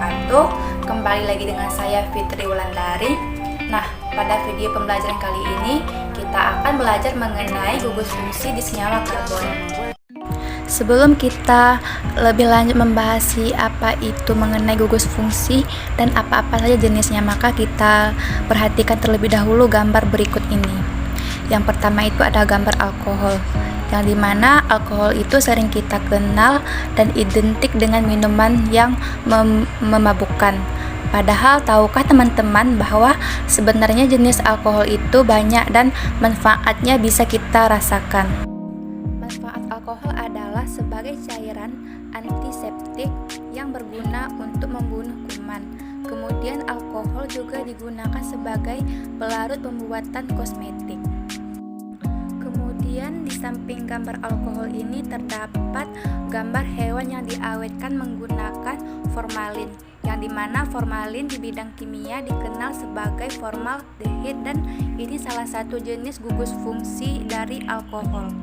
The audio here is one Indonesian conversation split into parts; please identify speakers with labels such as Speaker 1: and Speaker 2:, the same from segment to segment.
Speaker 1: wabarakatuh. Kembali lagi dengan saya Fitri Wulandari. Nah, pada video pembelajaran kali ini kita akan belajar mengenai gugus fungsi di senyawa karbon. Sebelum kita lebih lanjut membahas apa itu mengenai gugus fungsi dan apa-apa saja jenisnya, maka kita perhatikan terlebih dahulu gambar berikut ini. Yang pertama itu ada gambar alkohol, yang dimana alkohol itu sering kita kenal dan identik dengan minuman yang memabukkan. Padahal tahukah teman-teman bahwa sebenarnya jenis alkohol itu banyak dan manfaatnya bisa kita rasakan. Manfaat alkohol adalah sebagai cairan antiseptik yang berguna untuk membunuh kuman. Kemudian alkohol juga digunakan sebagai pelarut pembuatan kosmetik. Kemudian di samping gambar alkohol ini terdapat gambar hewan yang diawetkan menggunakan formalin, yang dimana formalin di bidang kimia dikenal sebagai formaldehid, dan ini salah satu jenis gugus fungsi dari alkohol.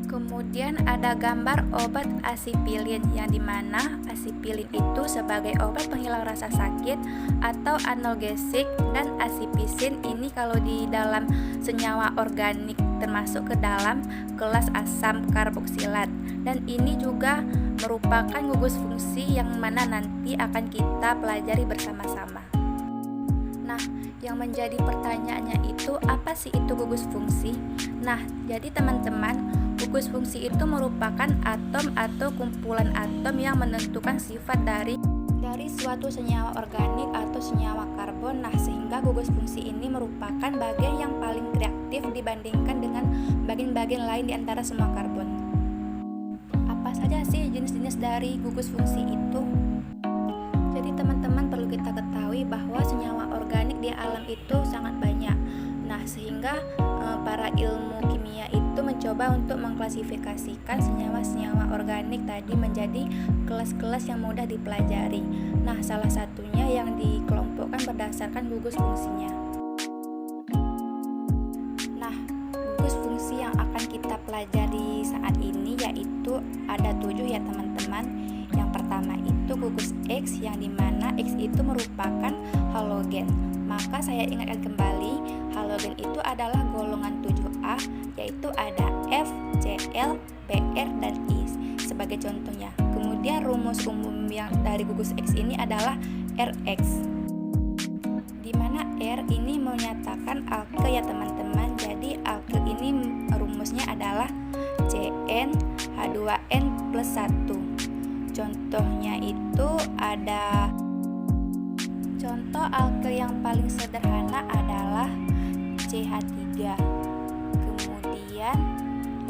Speaker 1: Kemudian ada gambar obat asipilin, yang dimana asipilin itu sebagai obat penghilang rasa sakit atau analgesik, dan asipisin ini kalau di dalam senyawa organik termasuk ke dalam kelas asam karboksilat, dan ini juga merupakan gugus fungsi yang mana nanti akan kita pelajari bersama-sama. Nah, yang menjadi pertanyaannya itu apa sih itu gugus fungsi? Nah, jadi teman-teman, gugus fungsi itu merupakan atom atau kumpulan atom yang menentukan sifat dari suatu senyawa organik atau senyawa karbon. Nah, sehingga gugus fungsi ini merupakan bagian yang paling reaktif dibandingkan dengan bagian-bagian lain di antara semua karbon. Apa saja sih jenis-jenis dari gugus fungsi itu? Jadi teman-teman perlu kita ketahui bahwa senyawa organik di alam itu sangat banyak. Nah, sehingga para ilmu kimia itu mencoba untuk mengklasifikasikan senyawa-senyawa organik tadi menjadi kelas-kelas yang mudah dipelajari. Nah, salah satunya yang dikelompokkan berdasarkan gugus fungsinya. Nah, gugus fungsi yang akan kita pelajari saat ini yaitu ada 7 ya teman-teman. Yang pertama itu gugus X, yang dimana X itu merupakan halogen. Maka saya ingatkan kembali, halogen itu adalah golongan 7A, yaitu ada F, Cl, Br, dan I sebagai contohnya. Kemudian rumus umum yang dari gugus X ini adalah Rx, di mana R ini menyatakan alke ya teman-teman. Jadi alke ini rumusnya adalah CnH2n plus 1. Contohnya itu ada, contoh alke yang paling sederhana adalah CH3, kemudian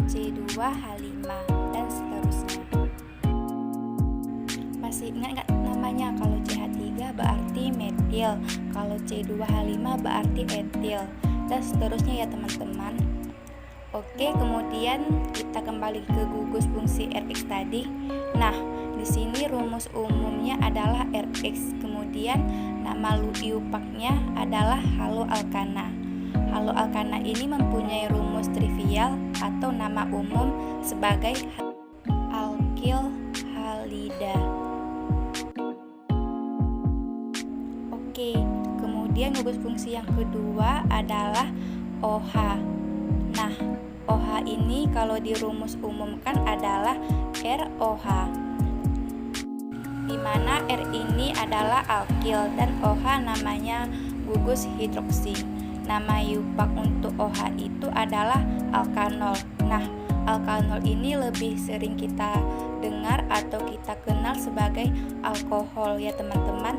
Speaker 1: C2H5, dan seterusnya. Masih ingat nggak namanya? Kalau CH3 berarti metil, kalau C2H5 berarti etil, dan seterusnya ya teman-teman. Oke, kemudian kita kembali ke gugus fungsi Rx tadi. Nah, di sini rumus umumnya adalah Rx, kemudian nama iupaknya adalah haloalkana. Haloalkana ini mempunyai rumus trivial atau nama umum sebagai alkil halida. Oke, kemudian gugus fungsi yang kedua adalah OH. Nah, OH ini kalau di rumus umumkan adalah ROH, di mana R ini adalah alkil dan OH namanya gugus hidroksi. Nama iupak untuk OH itu adalah alkanol. Nah, alkanol ini lebih sering kita dengar atau kita kenal sebagai alkohol ya teman-teman,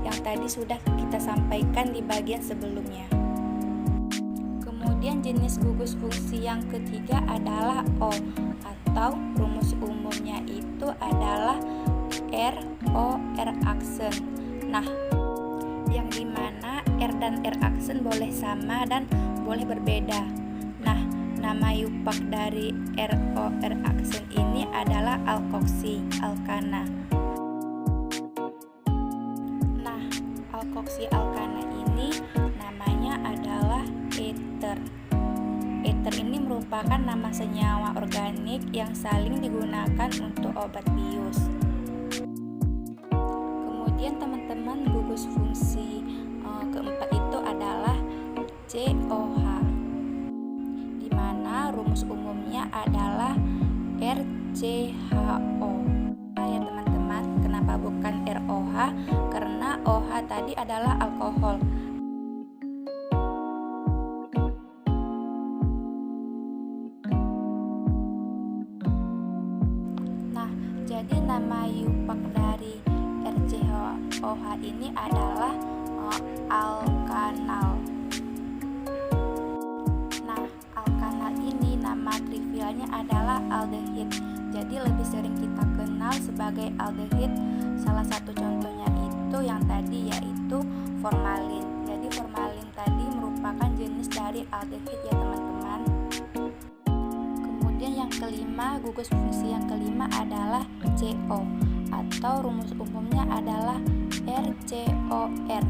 Speaker 1: yang tadi sudah kita sampaikan di bagian sebelumnya. Kemudian jenis gugus fungsi yang ketiga adalah O, atau rumus umumnya itu adalah ROR aksen. Nah, yang dimana R dan R aksen boleh sama dan boleh berbeda. Nah, nama iupak dari ROR aksen ini adalah alkoksi alkana. Nah, alkoksi alkana ini namanya adalah ether. Ether ini merupakan nama senyawa organik yang saling digunakan untuk obat bius. Kemudian teman-teman, gugus fungsi keempat itu adalah COH, di mana rumus umumnya adalah RCHO. Ya teman-teman, kenapa bukan ROH? Karena OH tadi adalah alkohol. Nah, jadi nama yupak dari RCHOH ini adalah alkanal. Nah, alkanal ini nama trivialnya adalah aldehid. Jadi lebih sering kita kenal sebagai aldehid. Salah satu contohnya itu yang tadi, yaitu formalin. Jadi formalin tadi merupakan jenis dari aldehid ya teman-teman. Kemudian yang kelima, gugus fungsi yang kelima adalah CO, atau rumus umumnya adalah RCOR.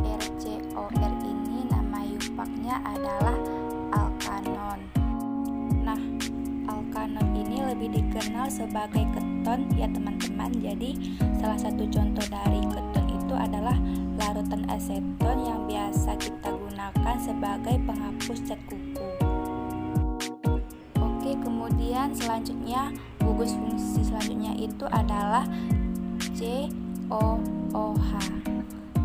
Speaker 1: RCOR ini nama yupaknya adalah alkanon. Nah, alkanon ini lebih dikenal sebagai keton ya teman-teman. Jadi salah satu contoh dari keton itu adalah larutan aseton yang biasa kita gunakan sebagai penghapus cat kuku. Oke, kemudian selanjutnya gugus fungsi selanjutnya itu adalah COOH,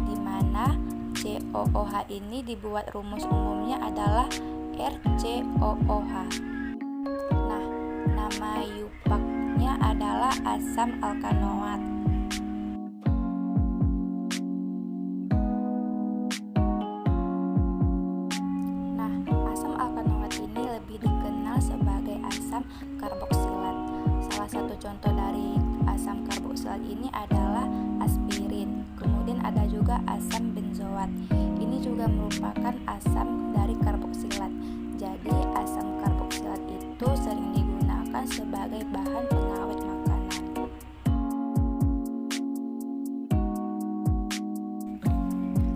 Speaker 1: di mana COOH ini dibuat rumus umumnya adalah RCOOH. Nah, nama yupaknya adalah asam alkanoat. Nah, asam alkanoat ini lebih dikenal sebagai asam karboksilat. Salah satu contoh dari asam karboksilat ini adalah aspirin. Kemudian ada juga asam benzoat. Ini juga merupakan asam dari karboksilat. Jadi asam karboksilat itu sering digunakan sebagai bahan pengawet makanan.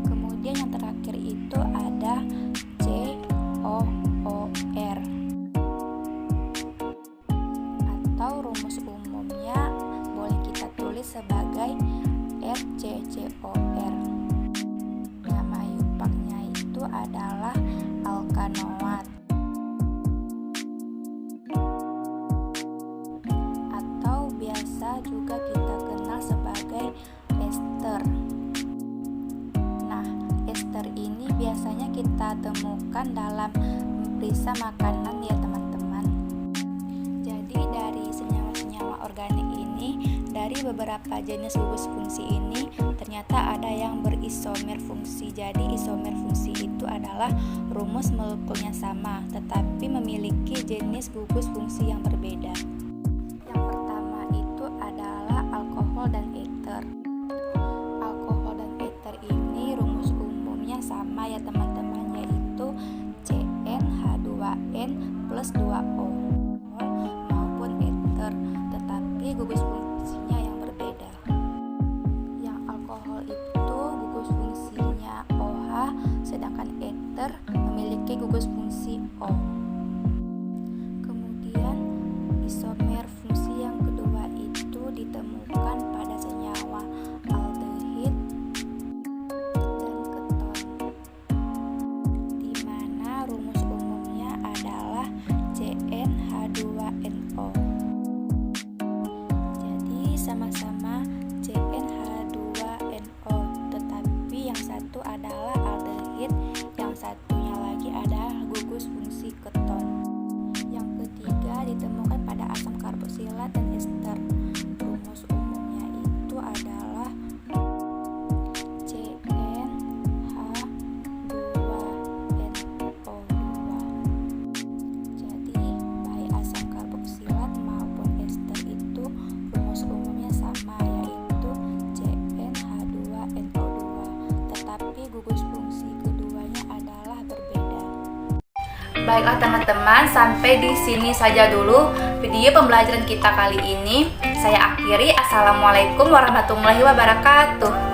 Speaker 1: Kemudian yang terakhir itu ada COOR, atau rumus umumnya boleh kita tulis sebagai RCCOR. Nama yupaknya itu adalah alkanoat, atau biasa juga kita kenal sebagai ester. Nah, ester ini biasanya kita temukan dalam perisa makanan ya teman-teman. Jadi dari senyawa-senyawa organik ini, dari beberapa jenis gugus fungsi ini ternyata ada yang berisomer fungsi. Jadi isomer fungsi itu adalah rumus molekulnya sama tetapi memiliki jenis gugus fungsi yang berbeda. Yang pertama itu adalah alkohol dan ether. Alkohol dan ether ini rumus umumnya sama ya teman-teman, yaitu CnH2n plus 2O maupun ether, tetapi gugus fungsinya yang berbeda. Yang alkohol itu gugus fungsinya OH, sedangkan ether memiliki gugus fungsi O. Kemudian isomer fungsi yang kedua itu ditemukan pada senyawa aldehid dan keton, di mana rumus umumnya adalah CnH2nO. Jadi sama-sama CnH2nO, tetapi yang satu adalah aldehid, yang satunya lagi adalah gugus fungsi keton. Yang ketiga ditemukan pada asam karboksilat dan ester. Rumus umumnya itu adalah CnH2nO2. Jadi baik asam karboksilat maupun ester itu rumus umumnya sama, yaitu CnH2nO2, tetapi gugus fungsi keduanya adalah berbeda. Baiklah teman-teman, sampai di sini saja dulu video pembelajaran kita kali ini. Saya akhiri. Assalamualaikum warahmatullahi wabarakatuh.